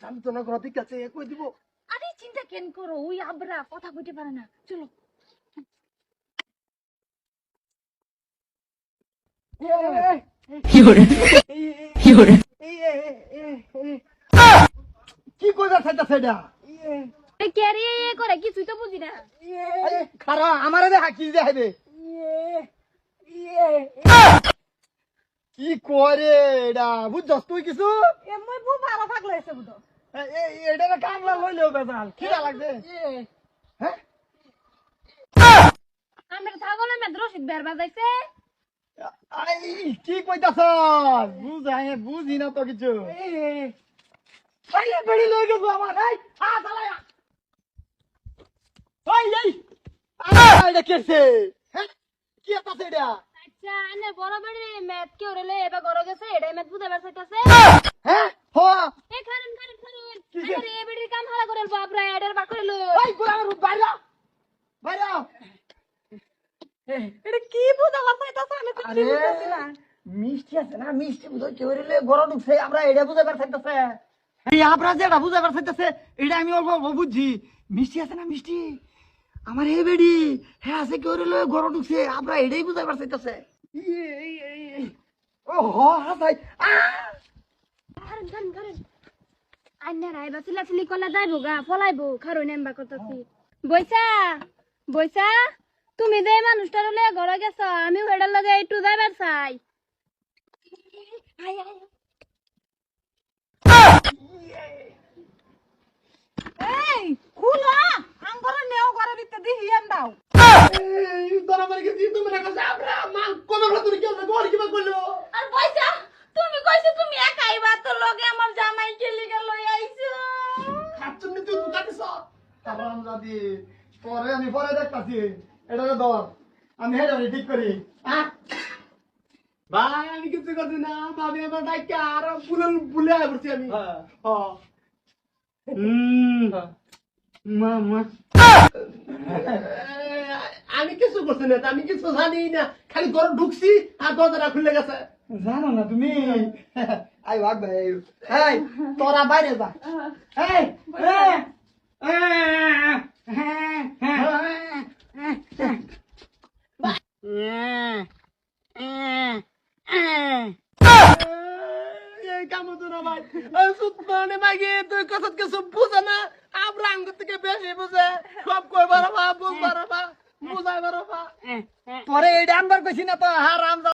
জানতো না ঘর ঠিক আছে কই দিব। আরে চিন্তা কেন করো, ওই আবরা কথা কইতে পারে না, চলো। কি কইবার চাইতাছে এটা? ক্যারি করে কিছুই তো বুঝি না। খারা আমারে দে হাকি দে হাইবে কি করে এটা বুঝছস তুই কিছু? মই বউ ভালো থাকলে এসে বুঝো। এটা না কামলা লইলেও বেজাল খিদা লাগছে। হ্যাঁ আমরা ছাগলের মেদ রশিদ বের বাজাইছে। আই কি কইতাছস? বুঝি না তো কিছু। ছাইয়া বেড়ি লই গেছো আমার এই চালায়া এই এটা কেছে? হ্যাঁ কি আছে এটা? আচ্ছা আনে বড় বড় মেদ কি ওরেলে এবার গড় গেছে, এটাই মেদ বুঝাবার চাইতাছে। হ্যাঁ হো এই খারুন আরে এ বেড়ির কাম হালা করেল বাপরা, এটার বা কইলো। এই গোলামের বাইরা বাইরা এটা কি বুঝাবার চাইতাছে আমি তো আরে মিষ্টি আছে না, মিষ্টি বুঝো কি হইলে গরম ঢুকছে, আমরা এটা বুঝাবার চাইতাছে। এই আমরা যেটা বুঝাবার চাইতাছে এটা আমি অল্প অল্প বুঝছি। মিষ্টি আছে না, মিষ্টি আমার এই বেডি হ্যাঁ আছে কি হইলে গরম ঢুকছে, আমরা এটাই বুঝাবার চাইতাছে। ও হ হাসাই খারুন আন্না রাইবা চিল্লাচিল্লি কলা যাইবো গা, ফলাইবো খারুন এমবা করতাছি। বইসা তুমি যে মানুষটার লয়ে ঘরে গেছ, আমিও হেডার লগে একটু যাইবার চাই। এই খুলা আঙ্গরে নেও ঘরে ভিতর দি হিয়ান দাও। আর বইসা তুমি কইছো তুমি একা আইবা, তো লগে আমার জামাই কে লিগা লই আইছো। আমি পরে দেখতাছি এটা ধর আমি হেড ঠিক করি। ভাই আমি কিছু করছি না, ভাবি আমার ডাইকে আর ভুলে পড়ছি আমি। আমি কিছু করছি না, আমি কিছু জানি না, খালি ঘর ঢুকছি আর দরজাটা খুলে গেছে। জানো না তুমি? আই ভাগ ভাই এই তোরা বাইরে যা। এই কামো তো না ভাই, সুতমানে মাগে তুই কত কিছু বুঝে না, আমরা আঙ্গ থেকে বেশি বুঝে, সব কই বারবা বুঝ বারবা বুঝাই বারবা। পরে এটা আনবার কইছি না তো হারাম।